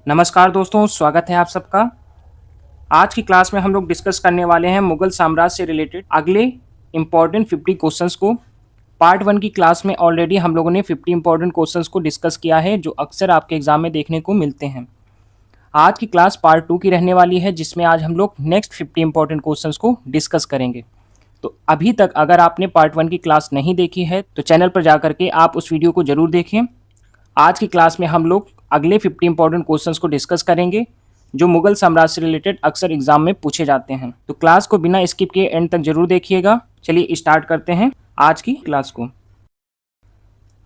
नमस्कार दोस्तों, स्वागत है आप सबका। आज की क्लास में हम लोग डिस्कस करने वाले हैं मुगल साम्राज्य से रिलेटेड अगले इम्पॉर्टेंट 50 क्वेश्चंस को। पार्ट 1 की क्लास में ऑलरेडी हम लोगों ने 50 इम्पॉर्टेंट क्वेश्चंस को डिस्कस किया है, जो अक्सर आपके एग्जाम में देखने को मिलते हैं। आज की क्लास पार्ट 2 की रहने वाली है, जिसमें आज हम लोग नेक्स्ट 50 इम्पॉर्टेंट क्वेश्चंस को डिस्कस करेंगे। तो अभी तक अगर आपने पार्ट 1 की क्लास नहीं देखी है तो चैनल पर जा करके आप उस वीडियो को जरूर देखें। आज की क्लास में हम लोग अगले 50 इंपॉर्टेंट क्वेश्चंस को डिस्कस करेंगे, जो मुगल साम्राज्य से रिलेटेड अक्सर एग्जाम में पूछे जाते हैं। तो क्लास को बिना स्किप किए एंड तक जरूर देखिएगा। चलिए स्टार्ट करते हैं आज की क्लास को।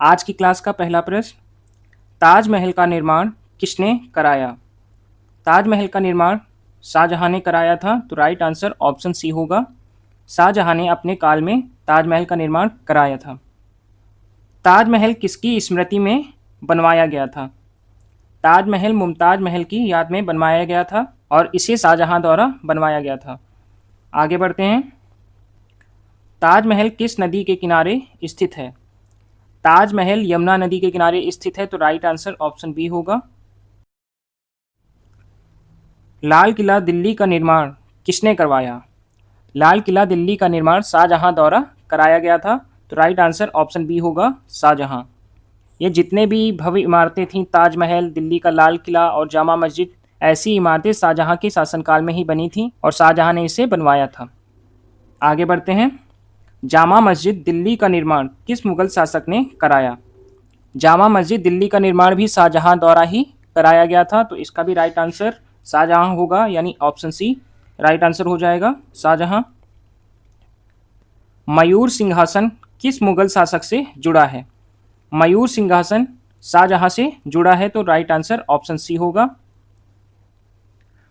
आज की क्लास का पहला प्रश्न, ताजमहल का निर्माण किसने कराया? ताजमहल का निर्माण शाहजहां ने कराया था, तो राइट आंसर ऑप्शन सी होगा। शाहजहां ने अपने काल में ताजमहल का निर्माण कराया था। ताजमहल किसकी स्मृति में बनवाया गया था? ताजमहल मुमताज महल की याद में बनवाया गया था और इसे शाहजहां द्वारा बनवाया गया था। आगे बढ़ते हैं। ताजमहल किस नदी के किनारे स्थित है? ताजमहल यमुना नदी के किनारे स्थित है, तो राइट आंसर ऑप्शन बी होगा। लाल किला दिल्ली का निर्माण किसने करवाया? लाल किला दिल्ली का निर्माण शाहजहां द्वारा कराया गया था, तो राइट आंसर ऑप्शन बी होगा, शाहजहां। ये जितने भी भव्य इमारतें थीं, ताजमहल, दिल्ली का लाल किला और जामा मस्जिद, ऐसी इमारतें शाहजहां के शासनकाल में ही बनी थीं और शाहजहां ने इसे बनवाया था। आगे बढ़ते हैं। जामा मस्जिद दिल्ली का निर्माण किस मुगल शासक ने कराया? जामा मस्जिद दिल्ली का निर्माण भी शाहजहां द्वारा ही कराया गया था, तो इसका भी राइट आंसर शाहजहां होगा, यानी ऑप्शन सी राइट आंसर हो जाएगा, शाहजहां। मयूर सिंहासन किस मुगल शासक से जुड़ा है? मयूर सिंहासन शाहजहां से जुड़ा है, तो राइट आंसर ऑप्शन सी होगा।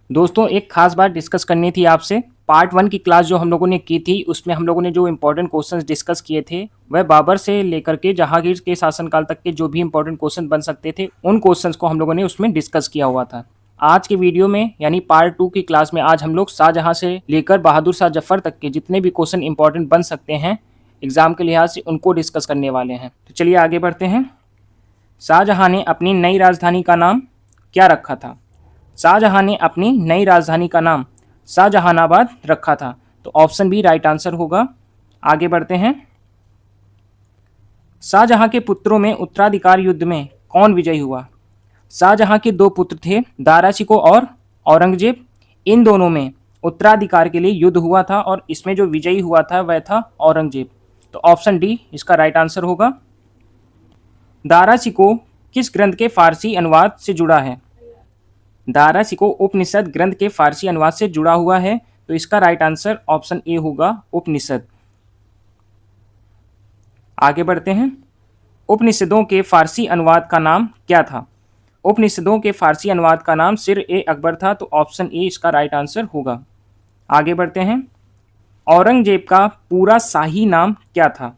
दोस्तों, एक खास बात डिस्कस करनी थी आपसे। पार्ट 1 की क्लास जो हम लोगों ने की थी, उसमें हम लोगों ने जो इंपॉर्टेंट क्वेश्चंस डिस्कस किए थे, वह बाबर से लेकर के जहांगीर के शासनकाल तक के जो भी इंपॉर्टेंट क्वेश्चन बन सकते थे, उन क्वेश्चंस को हम लोगों ने उसमें डिस्कस किया हुआ था। आज की वीडियो में यानी पार्ट 2 की क्लास में आज हम लोग शाहजहां से लेकर बहादुर शाह जफर तक के जितने भी क्वेश्चन इंपॉर्टेंट बन सकते हैं एग्जाम के लिहाज से, उनको डिस्कस करने वाले हैं। तो चलिए आगे बढ़ते हैं। शाहजहां ने अपनी नई राजधानी का नाम क्या रखा था? शाहजहां ने अपनी नई राजधानी का नाम शाहजहानाबाद रखा था, तो ऑप्शन बी राइट आंसर होगा। आगे बढ़ते हैं। शाहजहां के पुत्रों में उत्तराधिकार युद्ध में कौन विजयी हुआ? शाहजहां के दो पुत्र थे, दारा शिकोह और औरंगजेब। इन दोनों में उत्तराधिकार के लिए युद्ध हुआ था और इसमें जो विजयी हुआ था वह था औरंगजेब, तो ऑप्शन डी इसका राइट आंसर होगा। दारा शिकोह किस ग्रंथ के फारसी अनुवाद से जुड़ा है? दारा शिकोह उपनिषद ग्रंथ के फारसी अनुवाद से जुड़ा हुआ है, तो इसका राइट आंसर ऑप्शन ए होगा, उपनिषद। आगे बढ़ते हैं। उपनिषदों के फारसी अनुवाद का नाम क्या था? उपनिषदों के फारसी अनुवाद का नाम सिर ए अकबर था, तो ऑप्शन ए इसका राइट आंसर होगा। आगे बढ़ते हैं। औरंगजेब का पूरा शाही नाम क्या था?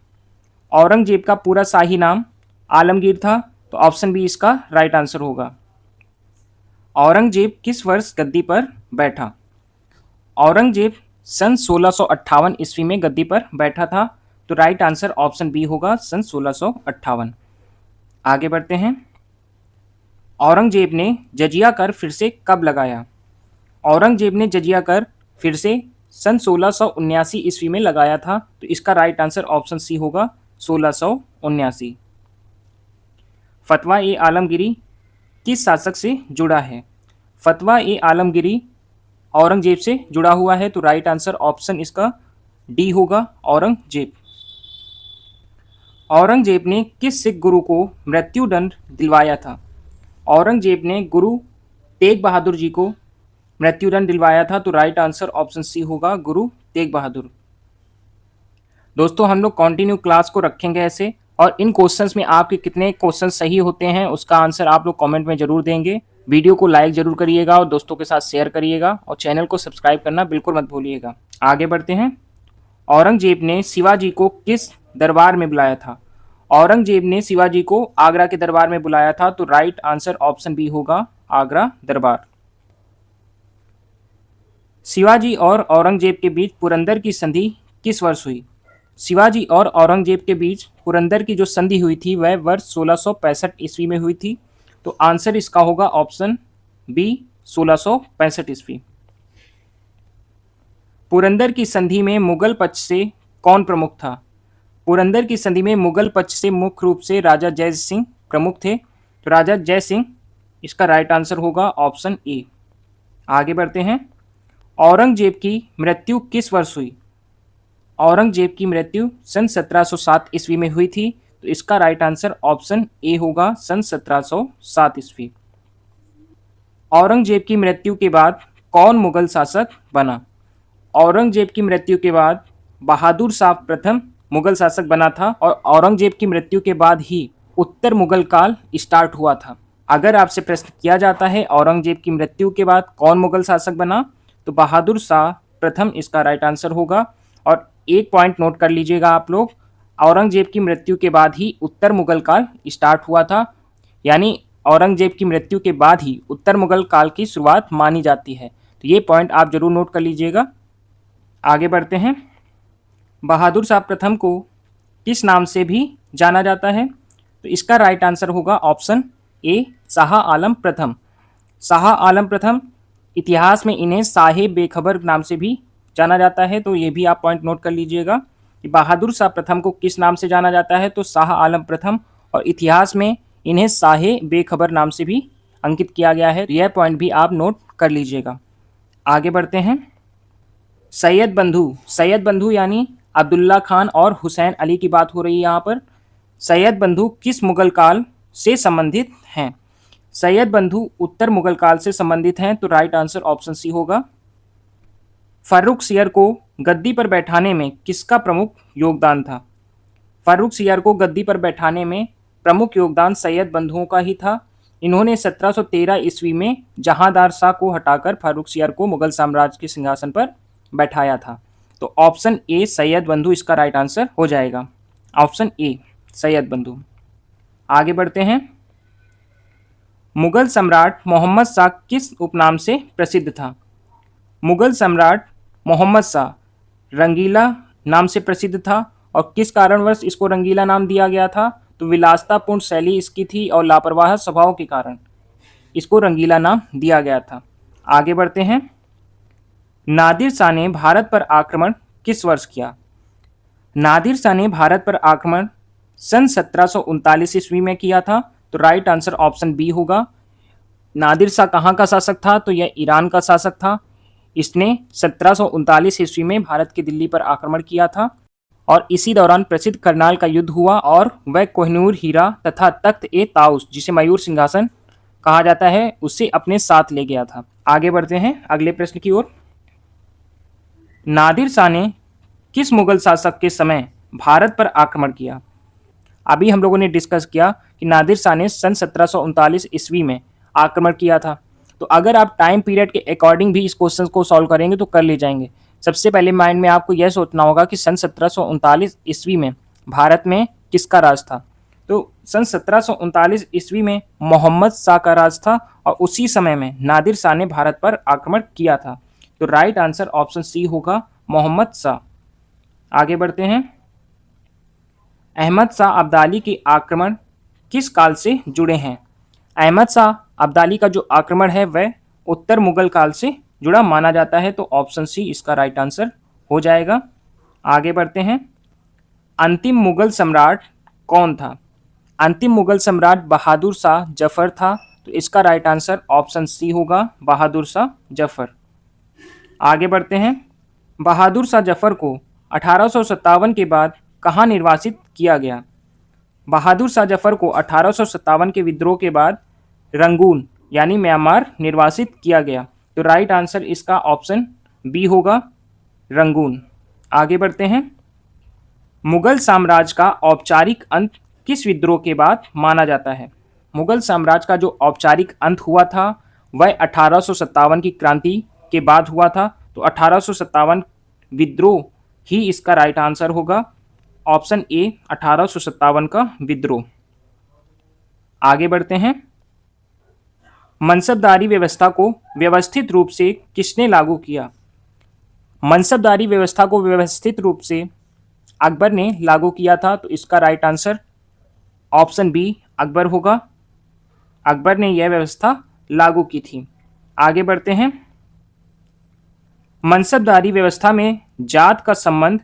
औरंगजेब का पूरा शाही नाम आलमगीर था, तो ऑप्शन बी इसका राइट आंसर होगा। औरंगजेब किस वर्ष गद्दी पर बैठा? औरंगजेब सन 1658 ईस्वी में गद्दी पर बैठा था, तो राइट आंसर ऑप्शन बी होगा, सन 1658। आगे बढ़ते हैं। औरंगजेब ने जजिया कर फिर से कब लगाया? औरंगजेब ने जजिया कर फिर से सन 1679 ईस्वी में लगाया था, तो इसका राइट आंसर ऑप्शन सी होगा, 1679। फतवा ए आलमगिरी किस शासक से जुड़ा है? फतवा ए आलमगिरी औरंगजेब से जुड़ा हुआ है, तो राइट आंसर ऑप्शन इसका डी होगा, औरंगजेब। औरंगजेब ने किस सिख गुरु को मृत्युदंड दिलवाया था? औरंगजेब ने गुरु तेग बहादुर जी को मृत्युदंड दिलवाया था, तो राइट आंसर ऑप्शन सी होगा, गुरु तेग बहादुर। दोस्तों, हम लोग कंटिन्यू क्लास को रखेंगे ऐसे, और इन क्वेश्चंस में आपके कितने क्वेश्चन सही होते हैं उसका आंसर आप लोग कमेंट में जरूर देंगे। वीडियो को लाइक जरूर करिएगा और दोस्तों के साथ शेयर करिएगा और चैनल को सब्सक्राइब करना बिल्कुल मत भूलिएगा। आगे बढ़ते हैं। औरंगजेब ने शिवाजी को किस दरबार में बुलाया था? औरंगजेब ने शिवाजी को आगरा के दरबार में बुलाया था, तो राइट आंसर ऑप्शन बी होगा, आगरा दरबार। शिवाजी और औरंगजेब के बीच पुरंदर की संधि किस वर्ष हुई? शिवाजी और औरंगजेब के बीच पुरंदर की जो संधि हुई थी वह वर्ष 1665 ईस्वी में हुई थी, तो आंसर इसका होगा ऑप्शन बी 1665 ईस्वी। पुरंदर की संधि में मुगल पक्ष से कौन प्रमुख था? पुरंदर की संधि में मुगल पक्ष से मुख्य रूप से राजा जय सिंह प्रमुख थे, तो राजा जय सिंह इसका राइट आंसर होगा ऑप्शन ए। आगे बढ़ते हैं। औरंगजेब की मृत्यु किस वर्ष हुई? औरंगजेब की मृत्यु सन 1707 ईस्वी में हुई थी, तो इसका राइट आंसर ऑप्शन ए होगा सन 1707 ईस्वी। औरंगजेब की मृत्यु के बाद कौन मुगल शासक बना? औरंगजेब की मृत्यु के बाद बहादुर शाह प्रथम मुगल शासक बना था और औरंगजेब की मृत्यु के बाद ही उत्तर मुगल काल स्टार्ट हुआ था। अगर आपसे प्रश्न किया जाता है औरंगजेब की मृत्यु के बाद कौन मुगल शासक बना, तो बहादुर शाह प्रथम इसका राइट आंसर होगा। और एक पॉइंट नोट कर लीजिएगा आप लोग, औरंगजेब की मृत्यु के बाद ही उत्तर मुगल काल स्टार्ट हुआ था, यानी औरंगजेब की मृत्यु के बाद ही उत्तर मुगल काल की शुरुआत मानी जाती है। तो ये पॉइंट आप जरूर नोट कर लीजिएगा। आगे बढ़ते हैं। बहादुर शाह प्रथम को किस नाम से भी जाना जाता है? तो इसका राइट आंसर होगा ऑप्शन ए शाह आलम प्रथम। शाह आलम प्रथम, इतिहास में इन्हें साहिब बेखबर नाम से भी जाना जाता है, तो ये भी आप पॉइंट नोट कर लीजिएगा कि बहादुर शाह प्रथम को किस नाम से जाना जाता है, तो शाह आलम प्रथम, और इतिहास में इन्हें साहे बेखबर नाम से भी अंकित किया गया है। यह पॉइंट भी आप नोट कर लीजिएगा। आगे बढ़ते हैं। सैयद बंधु यानी अब्दुल्ला खान और हुसैन अली की बात हो रही है यहाँ पर। सैयद बंधु किस मुगल काल से संबंधित हैं? सैयद बंधु उत्तर मुगल काल से संबंधित हैं, तो राइट आंसर ऑप्शन सी होगा। फर्रुख सियर को गद्दी पर बैठाने में किसका प्रमुख योगदान था? फर्रुख सियर को गद्दी पर बैठाने में प्रमुख योगदान सैयद बंधुओं का ही था। इन्होंने 1713 ईस्वी में जहांदार शाह को हटाकर फर्रुख सियर को मुगल साम्राज्य के सिंहासन पर बैठाया था। तो ऑप्शन ए सैयद बंधु इसका राइट आंसर हो जाएगा। ऑप्शन ए सैयद बंधु। आगे बढ़ते हैं। मुगल सम्राट मोहम्मद शाह किस उपनाम से प्रसिद्ध था? मुगल सम्राट मोहम्मद शाह रंगीला नाम से प्रसिद्ध था, और किस कारणवश इसको रंगीला नाम दिया गया था? तो विलासतापूर्ण शैली इसकी थी और लापरवाह स्वभाव के कारण इसको रंगीला नाम दिया गया था। आगे बढ़ते हैं। नादिर शाह ने भारत पर आक्रमण किस वर्ष किया? नादिर शाह ने भारत पर आक्रमण सन 1739 ईस्वी में किया था, तो राइट आंसर ऑप्शन बी होगा। नादिर शाह कहाँ का शासक था? तो यह ईरान का शासक था। इसने 1739 ईस्वी में भारत की दिल्ली पर आक्रमण किया था, और इसी दौरान प्रसिद्ध करनाल का युद्ध हुआ और वह कोहिनूर हीरा तथा तख्त ए ताउस, जिसे मयूर सिंहासन कहा जाता है, उसे अपने साथ ले गया था। आगे बढ़ते हैं अगले प्रश्न की ओर। नादिर शाह ने किस मुगल शासक के समय भारत पर आक्रमण किया? अभी हम लोगों ने डिस्कस किया कि नादिर शाह ने सन 1739 ईस्वी में आक्रमण किया था। तो अगर आप टाइम पीरियड के अकॉर्डिंग भी इस क्वेश्चन को सॉल्व करेंगे तो कर ले जाएंगे। सबसे पहले माइंड में आपको यह सोचना होगा कि सन 1739 ईस्वी में भारत में किसका राज था? तो सन 1739 ईस्वी में मोहम्मद शाह का राज था, और उसी समय में नादिर शाह ने भारत पर आक्रमण किया था। तो राइट आंसर ऑप्शन सी होगा, मोहम्मद शाह। आगे बढ़ते हैं। अहमद शाह अब्दाली के आक्रमण किस काल से जुड़े हैं? अहमद शाह अब्दाली का जो आक्रमण है वह उत्तर मुगल काल से जुड़ा माना जाता है, तो ऑप्शन सी इसका राइट आंसर हो जाएगा। आगे बढ़ते हैं। अंतिम मुगल सम्राट कौन था? अंतिम मुगल सम्राट बहादुर शाह जफर था, तो इसका राइट आंसर ऑप्शन सी होगा, बहादुर शाह जफर। आगे बढ़ते हैं। बहादुर शाह जफर को 1857 के बाद कहाँ निर्वासित किया गया? बहादुर शाह जफर को 1857 के विद्रोह के बाद रंगून यानी म्यांमार निर्वासित किया गया, तो राइट आंसर इसका ऑप्शन बी होगा, रंगून। आगे बढ़ते हैं। मुगल साम्राज्य का औपचारिक अंत किस विद्रोह के बाद माना जाता है? मुगल साम्राज्य का जो औपचारिक अंत हुआ था वह 1857 की क्रांति के बाद हुआ था, तो 1857 विद्रोह ही इसका राइट आंसर होगा, ऑप्शन ए 1857 का विद्रोह। आगे बढ़ते हैं। मनसबदारी व्यवस्था को व्यवस्थित रूप से किसने लागू किया? मनसबदारी व्यवस्था को व्यवस्थित रूप से अकबर ने लागू किया था, तो इसका right answer option B Akbar होगा। अकबर ने यह व्यवस्था लागू की थी। आगे बढ़ते हैं। मनसबदारी व्यवस्था में जात का संबंध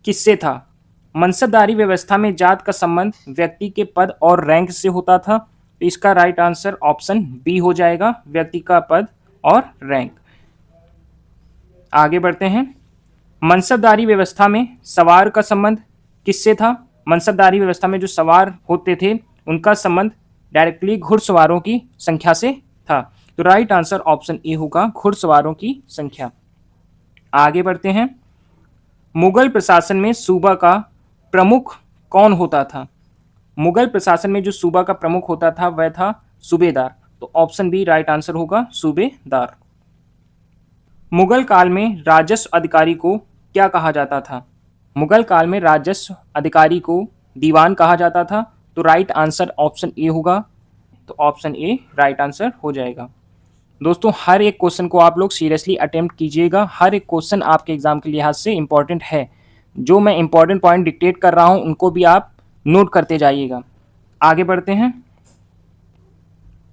किससे था? मनसबदारी व्यवस्था में जात का संबंध व्यक्ति के पद और रैंक से होता था। तो इसका राइट आंसर ऑप्शन बी हो जाएगा, व्यक्ति का पद और रैंक। आगे बढ़ते हैं। मनसबदारी व्यवस्था में सवार का संबंध किससे था? मनसबदारी व्यवस्था में जो सवार होते थे उनका संबंध डायरेक्टली घुड़सवारों की संख्या से था। तो राइट आंसर ऑप्शन ए होगा, घुड़सवारों की संख्या। आगे बढ़ते हैं। मुगल प्रशासन में सूबा का प्रमुख कौन होता था? मुगल प्रशासन में जो सूबा का प्रमुख होता था वह था सूबेदार। तो ऑप्शन बी राइट आंसर होगा, सूबेदार। मुगल काल में राजस्व अधिकारी को क्या कहा जाता था? मुगल काल में राजस्व अधिकारी को दीवान कहा जाता था। तो राइट आंसर ऑप्शन ए होगा। तो ऑप्शन ए राइट आंसर हो जाएगा। दोस्तों, हर एक क्वेश्चन को आप लोग सीरियसली अटेम्प्ट कीजिएगा। हर एक क्वेश्चन आपके एग्जाम के लिहाज से इंपॉर्टेंट है। जो मैं इंपॉर्टेंट पॉइंट डिक्टेट कर रहा हूं उनको भी आप नोट करते जाइएगा। आगे बढ़ते हैं।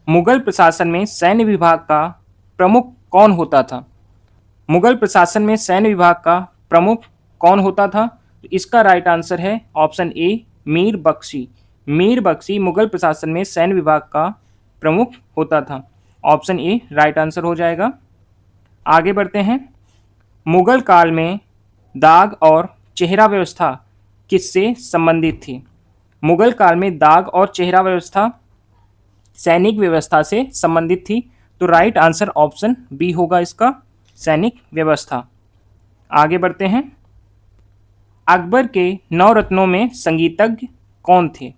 मुगल प्रशासन में सैन्य विभाग का प्रमुख कौन होता था? मुगल प्रशासन में सैन्य विभाग का प्रमुख कौन होता था? तो इसका राइट आंसर है ऑप्शन ए, मीर बख्शी। मीर बख्शी मुगल प्रशासन में सैन्य विभाग का प्रमुख होता था। ऑप्शन ए राइट आंसर हो जाएगा। आगे बढ़ते हैं। मुगल काल में दाग और चेहरा व्यवस्था किससे संबंधित थी? मुगल काल में दाग और चेहरा व्यवस्था सैनिक व्यवस्था से संबंधित थी। तो राइट आंसर ऑप्शन बी होगा इसका, सैनिक व्यवस्था। आगे बढ़ते हैं। अकबर के 9 रत्नों में संगीतज्ञ कौन थे?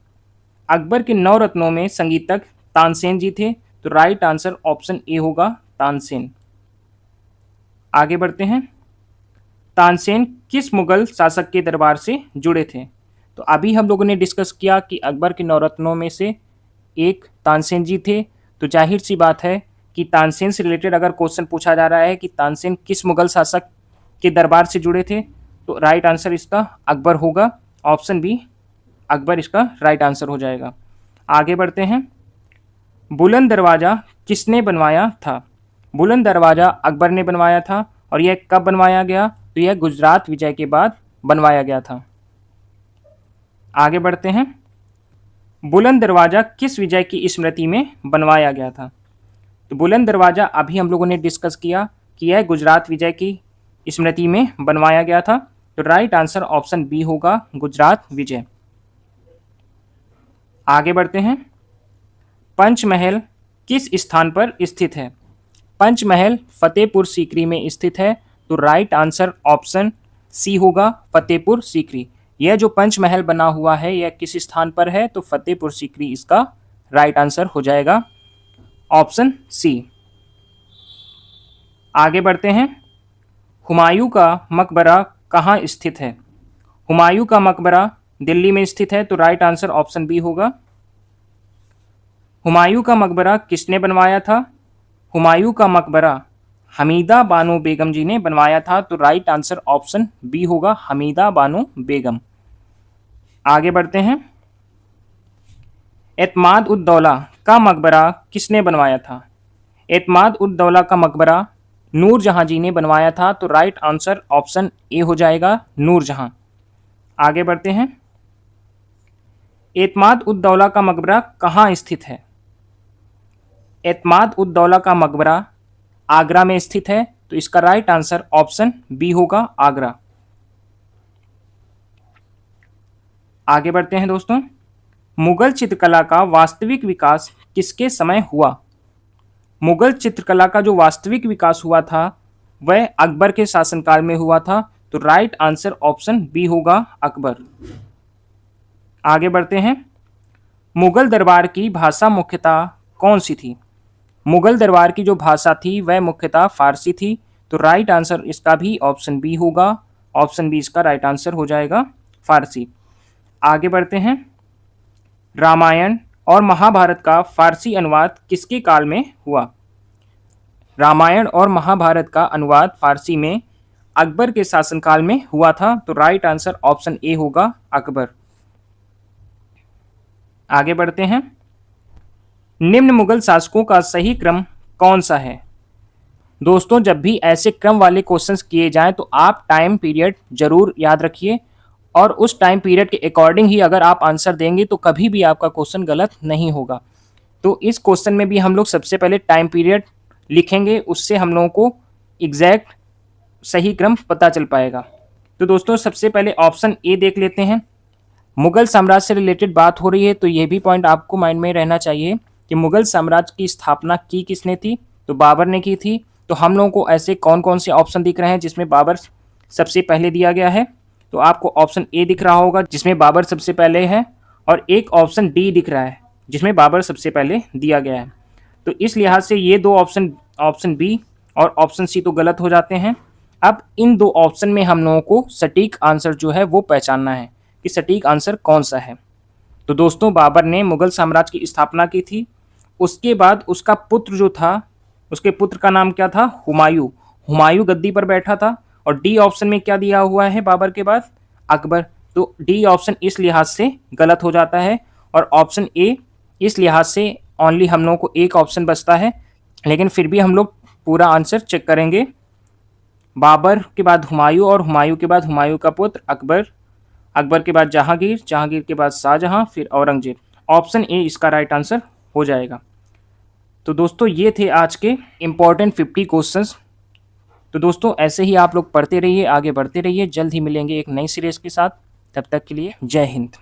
अकबर के 9 रत्नों में संगीतज्ञ तानसेन जी थे। तो राइट आंसर ऑप्शन ए होगा, तानसेन। आगे बढ़ते हैं। तानसेन किस मुगल शासक के दरबार से जुड़े थे? तो अभी हम लोगों ने डिस्कस किया कि अकबर के 9 रत्नों में से एक तानसेन जी थे। तो जाहिर सी बात है कि तानसेन से रिलेटेड अगर क्वेश्चन पूछा जा रहा है कि तानसेन किस मुगल शासक के दरबार से जुड़े थे, तो राइट आंसर इसका अकबर होगा। ऑप्शन बी अकबर इसका राइट आंसर हो जाएगा। आगे बढ़ते हैं। बुलंद दरवाज़ा किसने बनवाया था? बुलंद दरवाज़ा अकबर ने बनवाया था। और यह कब बनवाया गया? तो यह गुजरात विजय के बाद बनवाया गया था। आगे बढ़ते हैं। बुलंद दरवाज़ा किस विजय की स्मृति में बनवाया गया था? तो बुलंद दरवाज़ा अभी हम लोगों ने डिस्कस किया कि यह गुजरात विजय की स्मृति में बनवाया गया था। तो राइट आंसर ऑप्शन बी होगा, गुजरात विजय। आगे बढ़ते हैं। पंचमहल किस स्थान पर स्थित है? पंचमहल फतेहपुर सीकरी में स्थित है। तो राइट आंसर ऑप्शन सी होगा, फतेहपुर सीकरी। यह जो पंचमहल बना हुआ है यह किस स्थान पर है? तो फतेहपुर सीकरी इसका राइट आंसर हो जाएगा, ऑप्शन सी। आगे बढ़ते हैं। हुमायूं का मकबरा कहाँ स्थित है? हुमायूं का मकबरा दिल्ली में स्थित है। तो राइट आंसर ऑप्शन बी होगा। हुमायूं का मकबरा किसने बनवाया था? हुमायूं का मकबरा हमीदा बानो बेगम जी ने बनवाया था। तो राइट आंसर ऑप्शन बी होगा, हमीदा बानो बेगम। आगे बढ़ते हैं। एतमाद उद दौला का मकबरा किसने बनवाया था? एतमाद उद दौला का मकबरा नूरजहां जी ने बनवाया था। तो राइट आंसर ऑप्शन ए हो जाएगा, नूरजहां। आगे बढ़ते हैं। एतमाद उद दौला का मकबरा कहाँ स्थित है? एतमाद उद दौला का मकबरा आगरा में स्थित है। तो इसका राइट आंसर ऑप्शन बी होगा, आगरा। आगे बढ़ते हैं दोस्तों। मुगल चित्रकला का वास्तविक विकास किसके समय हुआ? मुगल चित्रकला का जो वास्तविक विकास हुआ था वह अकबर के शासनकाल में हुआ था। तो राइट आंसर ऑप्शन बी होगा, अकबर। आगे बढ़ते हैं। मुगल दरबार की भाषा मुख्यतः कौन सी थी? मुगल दरबार की जो भाषा थी वह मुख्यतः फारसी थी। तो राइट आंसर इसका भी ऑप्शन बी होगा, ऑप्शन बी इसका राइट आंसर हो जाएगा, फारसी। आगे बढ़ते हैं। रामायण और महाभारत का फारसी अनुवाद किसके काल में हुआ? रामायण और महाभारत का अनुवाद फारसी में अकबर के शासनकाल में हुआ था। तो राइट आंसर ऑप्शन ए होगा, अकबर। आगे बढ़ते हैं। निम्न मुगल शासकों का सही क्रम कौन सा है? दोस्तों जब भी ऐसे क्रम वाले क्वेश्चंस किए जाएं तो आप टाइम पीरियड जरूर याद रखिए, और उस टाइम पीरियड के अकॉर्डिंग ही अगर आप आंसर देंगे तो कभी भी आपका क्वेश्चन गलत नहीं होगा। तो इस क्वेश्चन में भी हम लोग सबसे पहले टाइम पीरियड लिखेंगे, उससे हम लोगों को एग्जैक्ट सही क्रम पता चल पाएगा। तो दोस्तों सबसे पहले ऑप्शन ए देख लेते हैं। मुगल साम्राज्य से रिलेटेड बात हो रही है तो यह भी पॉइंट आपको माइंड में रहना चाहिए कि मुगल साम्राज्य की स्थापना की किसने थी, तो बाबर ने की थी। तो हम लोगों को ऐसे कौन कौन से ऑप्शन दिख रहे हैं जिसमें बाबर सबसे पहले दिया गया है, तो आपको ऑप्शन ए दिख रहा होगा जिसमें बाबर सबसे पहले है, और एक ऑप्शन डी दिख रहा है जिसमें बाबर सबसे पहले दिया गया है। तो इस लिहाज से ये दो ऑप्शन, ऑप्शन बी और ऑप्शन सी तो गलत हो जाते हैं। अब इन दो ऑप्शन में हम लोगों को सटीक आंसर जो है वो पहचानना है कि सटीक आंसर कौन सा है। तो दोस्तों बाबर ने मुगल साम्राज्य की स्थापना की थी, उसके बाद उसका पुत्र जो था, उसके पुत्र का नाम क्या था, हुमायूं। हुमायूं गद्दी पर बैठा था। और डी ऑप्शन में क्या दिया हुआ है बाबर के बाद, अकबर। तो डी ऑप्शन इस लिहाज से गलत हो जाता है, और ऑप्शन ए इस लिहाज से ओनली हम लोगों को एक ऑप्शन बचता है, लेकिन फिर भी हम लोग पूरा आंसर चेक करेंगे। बाबर के बाद हुमायूं, और हुमायूं के बाद हुमायूं का पुत्र अकबर, अकबर के बाद जहांगीर, जहांगीर के बाद शाहजहां, फिर औरंगजेब। ऑप्शन ए इसका राइट आंसर हो जाएगा। तो दोस्तों ये थे आज के इम्पॉर्टेंट 50 क्वेश्चंस। तो दोस्तों ऐसे ही आप लोग पढ़ते रहिए, आगे बढ़ते रहिए। जल्द ही मिलेंगे एक नई सीरीज के साथ। तब तक के लिए जय हिंद।